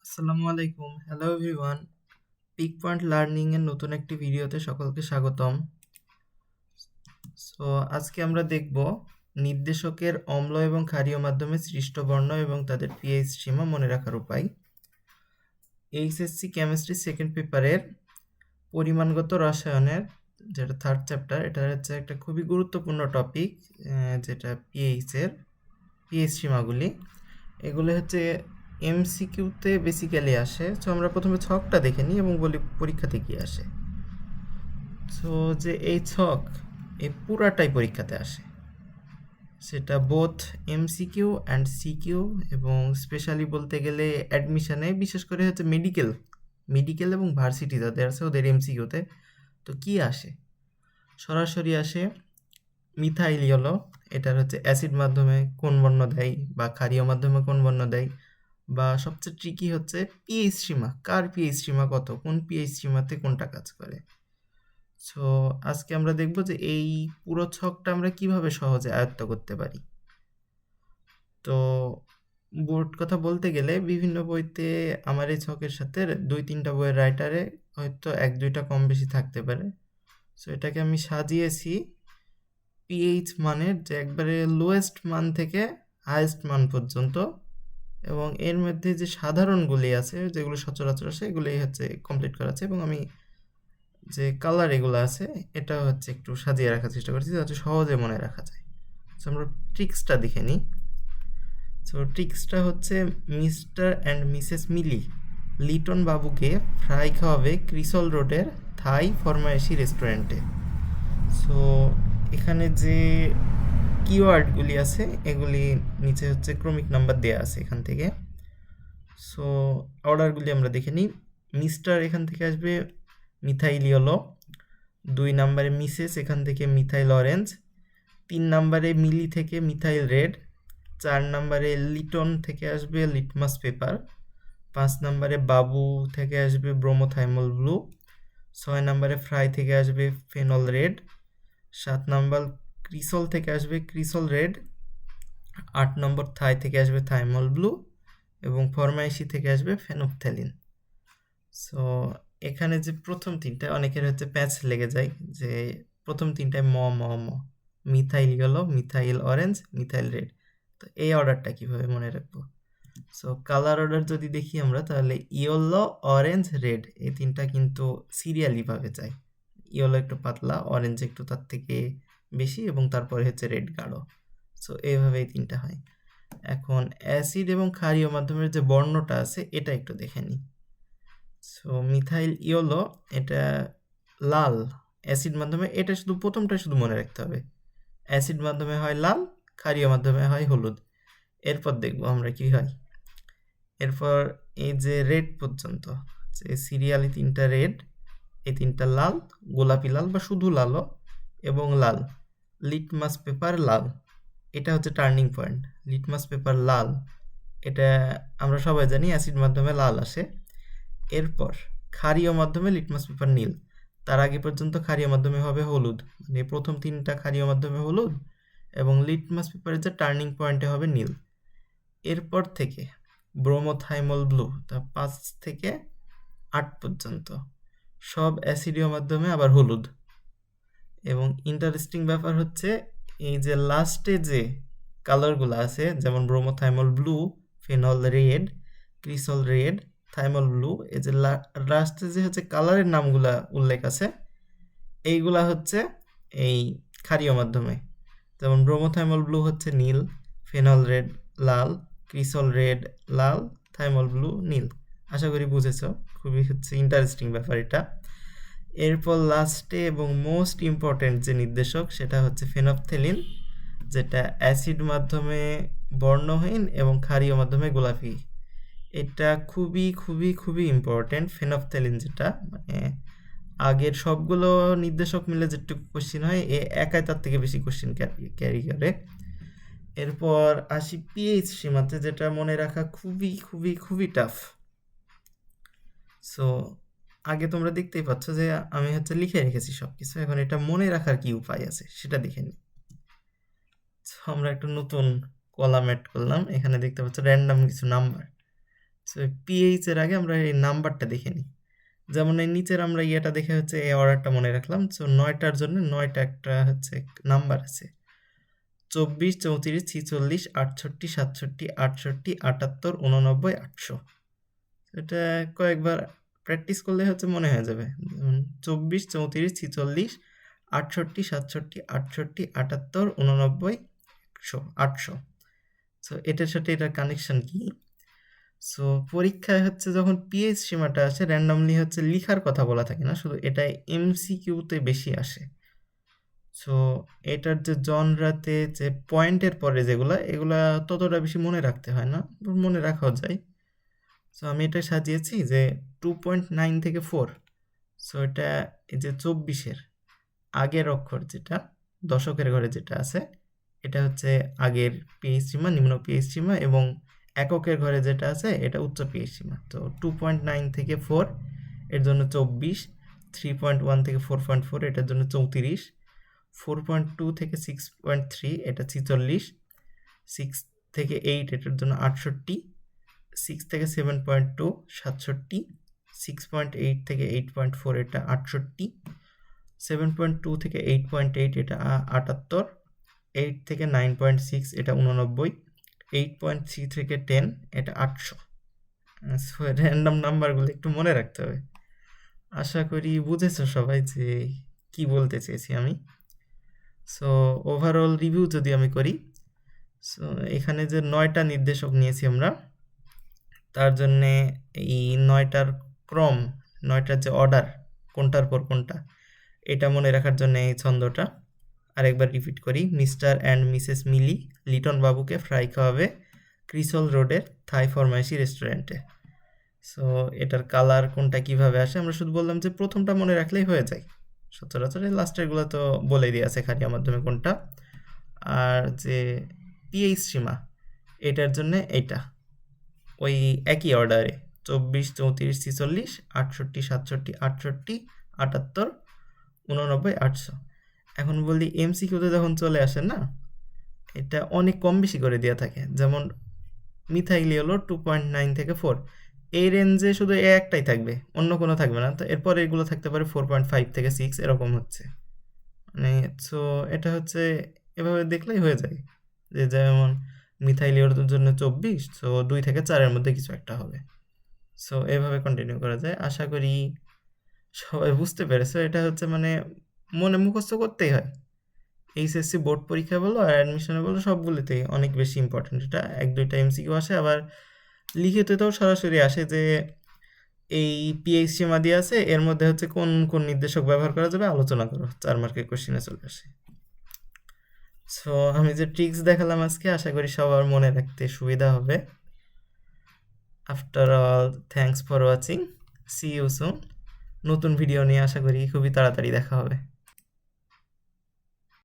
আসসালামু আলাইকুম। Hello everyone. Peak point learning এর নতুন একটি ভিডিওতে সকলকে স্বাগতম। সো আজকে আমরা দেখব নির্দেশকের অম্ল এবং ক্ষারীয় মাধ্যমে সৃষ্ট বর্ণ এবং তাদের পিএইচ সীমা মনে রাখার উপায়। এইচএসসি কেমিস্ট্রি সেকেন্ড পেপারের পরিমাণগত রসায়নের যেটা থার্ড চ্যাপ্টার, এটা হচ্ছে একটা খুবই গুরুত্বপূর্ণ টপিক, যেটা পিএইচ সীমাগুলি। এগুলো হচ্ছে এমসিকিউতে বেসিক্যালি আসে। সো আমরা প্রথমে ছকটা দেখে নিই এবং বলি পরীক্ষাতে কি আসে। সো যে এই ছক, এই পুরাটাই পরীক্ষাতে আসে, সেটা বোথ এমসিকিউ অ্যান্ড সিকিউ, এবং স্পেশালি বলতে গেলে অ্যাডমিশনে, বিশেষ করে হচ্ছে মেডিকেল এবং ভার্সিটি যাদের আছে ওদের এমসিকিউতে। তো কি আসে? সরাসরি আসে মিথাইল হলো, এটার হচ্ছে অ্যাসিড মাধ্যমে কোন বর্ণ দেয় বা ক্ষারীয় মাধ্যমে কোন বর্ণ দেয়, বা সবচেয়ে ট্রিকি হচ্ছে পিএইচ সীমা, কার পিএইচ সীমা কত, কোন পিএইচ সীমাতে কোনটা কাজ করে। সো আজকে আমরা দেখব যে এই পুরো ছকটা আমরা কিভাবে সহজে আয়ত্ত করতে পারি। তো বোর্ড কথা বলতে গেলে বিভিন্ন বইতে আমার এই ছকের সাথে 2-3টা বইয়ের রাইটারে হয়তো 1-2টা কম বেশি থাকতে পারে। সো এটাকে আমি সাজিয়েছি পিএইচ মানের যে একবারে লোয়েস্ট মান থেকে হাইয়েস্ট মান পর্যন্ত, এবং এর মধ্যে যে সাধারণগুলি আছে যেগুলো সচরাচর আছে এগুলি হচ্ছে কমপ্লিট করা আছে, এবং আমি যে কালার এগুলো আছে এটা হচ্ছে একটু সাজিয়ে রাখার চেষ্টা করছি যাতে সহজে মনে রাখা যায়। সো আমরা ট্রিক্সটা দেখে নিই। সো ট্রিক্সটা হচ্ছে মিস্টার অ্যান্ড মিসেস মিলি লিটন বাবুকে ফ্রাই খাওয়াবে ক্রিসল রোডের থাই ফরমায়েশি রেস্টুরেন্টে। সো এখানে যে কিওয়ার্ডগুলি আছে এগুলি নিচে হচ্ছে ক্রমিক নাম্বার দেওয়া আছে এখান থেকে। সো অর্ডারগুলি আমরা দেখে নিই। মিস্টার এখান থেকে আসবে মিথাইল ইয়েলো, 2 নম্বরে মিসেস এখান থেকে মিথাইল অরেঞ্জ, 3 নম্বরে মিলি থেকে মিথাইল রেড, 4 নম্বরে লিটন থেকে আসবে লিটমাস পেপার, 5 নম্বরে বাবু থেকে আসবে ব্রোমোথাইমল ব্লু, 6 নম্বরে ফ্রাই থেকে আসবে ফেনল রেড, 7 নম্বর ক্রিসল থেকে আসবে ক্রিসল রেড, 8 নম্বর থাই থেকে আসবে থাইমল ব্লু, এবং ফরমাইশি থেকে আসবে ফেনোপথ্যালিন। সো এখানে যে প্রথম তিনটা অনেকের হচ্ছে প্যাচ লেগে যায়, যে প্রথম তিনটায় ম ম ম, methyl yellow, methyl orange, methyl red. তো এই অর্ডারটা কিভাবে মনে রাখবো? সো কালার অর্ডার যদি দেখি আমরা, তাহলে ইয়েলো, অরেঞ্জ, রেড এই তিনটা কিন্তু সিরিয়ালি ভাবে যায়। ইয়েলো একটু পাতলা, অরেঞ্জ একটু তার থেকে বেশি, এবং তারপরে হচ্ছে রেড গাঢ়। সো এইভাবে এই তিনটা হয়। এখন অ্যাসিড এবং ক্ষারীয় মাধ্যমের যে বর্ণটা আছে এটা একটু দেখে নিই। সো মিথাইল ইয়েলো এটা লাল, অ্যাসিড মাধ্যমে, এটা শুধু প্রথমটা শুধু মনে রাখতে হবে। অ্যাসিড মাধ্যমে হয় লাল, ক্ষারীয় মাধ্যমে হয় হলুদ। এরপর দেখব আমরা কি হয়। এরপর এই যে রেড পর্যন্ত, যে সিরিয়ালি তিনটা রেড, এই তিনটা লাল, গোলাপি লাল বা শুধু লালও, এবং লাল, লিটমাস পেপার লাল, এটা হচ্ছে টার্নিং পয়েন্ট। লিটমাস পেপার লাল, এটা আমরা সবাই জানি অ্যাসিড মাধ্যমে লাল আসে। এরপর ক্ষারীয় মাধ্যমে লিটমাস পেপার নীল, তার আগে পর্যন্ত ক্ষারীয় মাধ্যমে হবে হলুদ, মানে প্রথম তিনটা ক্ষারীয় মাধ্যমে হলুদ, এবং লিটমাস পেপারের যে টার্নিং পয়েন্টে হবে নীল। এরপর থেকে ব্রোমোথাইমল ব্লু, তা 5 থেকে 8 পর্যন্ত সব অ্যাসিডীয় মাধ্যমে আবার হলুদ। এবং ইন্টারেস্টিং ব্যাপার হচ্ছে এই যে লাস্টে যে কালারগুলো আছে, যেমন bromothymol blue, phenol red, cresol red, thymol blue, এই যে লাস্টে যে হচ্ছে কালারের নামগুলা উল্লেখ আছে, এইগুলা হচ্ছে এই ক্ষারীয় মাধ্যমে। যেমন ব্রোমোথাইমল ব্লু হচ্ছে নীল, ফেনল রেড লাল, ক্রিসল রেড লাল, থাইমল ব্লু নীল। আশা করি বুঝেছ, খুবই হচ্ছে ইন্টারেস্টিং ব্যাপার এটা। এরপর লাস্টে এবং মোস্ট ইম্পর্টেন্ট যে নির্দেশক সেটা হচ্ছে ফেনপথ্যালিন, যেটা অ্যাসিড মাধ্যমে বর্ণহীন এবং ক্ষারীয় মাধ্যমে গোলাপি। এটা খুবই খুবই খুবই ইম্পর্টেন্ট ফেনপথ্যালিন, যেটা মানে আগের সবগুলো নির্দেশক মিলে যেটুকু কোশ্চিন হয় এ একাই তার থেকে বেশি কোশ্চিন ক্যারি করে। এরপর আসি পিএইচ সীমাতে, যেটা মনে রাখা খুবই খুবই খুবই টাফ। সো আগে তোমরা দেখতেই পাচ্ছ যে আমি হচ্ছে লিখে রেখেছি সবকিছু, এখন এটা মনে রাখার কি উপায় আছে সেটা দেখে নিই। আমরা একটা নতুন কলাম অ্যাড করলাম, এখানে দেখতে পাচ্ছ র্যান্ডম কিছু নাম্বার। সো পিএইচ এর আগে আমরা এই নাম্বারটা দেখে নিই। যেমন এই নিচের আমরা ইয়েটা দেখে হচ্ছে এই অর্ডারটা মনে রাখলাম। সো 9টার জন্য 9টা একটা হচ্ছে নাম্বার আছে, 24, 34, 46, 68, 67, 68, 78, 89, 800। এটা কয়েকবার প্র্যাকটিস করলে হচ্ছে মনে হয়ে যাবে। 24, 34, 46, 68, 67, 68, 78, 89, 800। সো এটার সাথে এটার কানেকশন কি? সো পরীক্ষায় হচ্ছে যখন পিএইচ সীমাটা আসে র্যান্ডমলি হচ্ছে লিখার কথা বলা থাকে না, শুধু এটা এমসিকিউতে বেশি আসে। সো এটার যে জনরাতে যে পয়েন্টের পরে যেগুলা, এগুলা ততটা বেশি মনে রাখতে হয় না, মনে রাখাও যায়। সো আমি এটা সাজিয়েছি যে 2.9 থেকে 4। সো এটা এই যে 24-এর আগের অক্ষর যেটা দশকের ঘরে যেটা আছে, এটা হচ্ছে আগের পিএইচ সীমা, নিম্ন পিএইচ সীমা, এবং এককের ঘরে যেটা আছে এটা উচ্চ পিএইচ সীমা। তো 2.9 থেকে 4 এর জন্য 24, 3.1 থেকে 4.4 এটার জন্য 34, 4.2 থেকে 6.3 এটা 46, 6 থেকে 8 এটার জন্য 68, 6 থেকে 7.2 67, 6.8 থেকে 8.4 এটা 68, 7.2 থেকে 8.8 এটা 78, 8 থেকে 9.6 এটা 89, 8.3 থেকে 10 এটা 800। র্যান্ডম নাম্বারগুলো একটু মনে রাখতে হবে। আশা করি বুঝেছো সবাই যে কি বলতে চেয়েছি আমি। সো ওভারঅল রিভিউ যদি আমি করি, সো এখানে যে 9টা নির্দেশক নিয়েছি আমরা, তার জন্যে এই 9টার ক্রম, 9টার যে অর্ডার কোনটার পর কোনটা, এটা মনে রাখার জন্য এই ছন্দটা আরেকবার রিপিট করি। মিস্টার অ্যান্ড মিসেস মিলি লিটন বাবুকে ফ্রাই খাওয়াবে ক্রিসল রোডের থাই ফরমাইশি রেস্টুরেন্টে। সো এটার কালার কোনটা কিভাবে আসে আমরা শুধু বললাম যে প্রথমটা মনে রাখলেই হয়ে যায়। সচরাচর লাস্টেরগুলো তো বলে দিয়ে আছে খারিয়া মাধ্যমে কোনটা। আর যে পিএইচ সীমা, এটার জন্য এইটা ওই একই অর্ডারে 24, 34, 46, 68, 67, 68, 78, 89, 800। এখন বলি এমসিকিউতে যখন চলে আসে না, এটা অনেক কম বেশি করে দেওয়া থাকে। যেমন মিথাইলি হলো 2.9 থেকে 4, এই রেঞ্জে শুধু এ একটাই থাকবে, অন্য কোনো থাকবে না। তো এরপর এগুলো থাকতে পারে 4.5 থেকে 6 এরকম হচ্ছে। মানে সো এটা হচ্ছে এভাবে দেখলেই হয়ে যায় যে যেমন মিথাইলিওর জন্য 24, সো 2 থেকে 4-এর মধ্যে কিছু একটা হবে। সো এভাবে কন্টিনিউ করা যায়। আশা করি সবাই বুঝতে পেরেছো। এটা হচ্ছে মানে মনে মুখস্থ করতেই হয়। এইচএসসি বোর্ড পরীক্ষা বলো আর অ্যাডমিশনে বলো, সবগুলোতেই অনেক বেশি ইম্পর্টেন্ট। এটা 1-2টা এমসিকিউ আসে, আবার লিখিততেও সরাসরি আসে যে এই পিএইচ সীমা দিয়ে আছে, এর মধ্যে হচ্ছে কোন কোন নির্দেশক ব্যবহার করা যাবে আলোচনা করো, 4 মার্কের কোশ্চেনে চলে আসে। সো আমি যে ট্রিক্স দেখালাম আজকে, আশা করি সবার মনে রাখতে সুবিধা হবে। After all, thanks for watching, see you soon. নতুন ভিডিও নিয়ে আশা করি খুবই তাড়াতাড়ি দেখা হবে।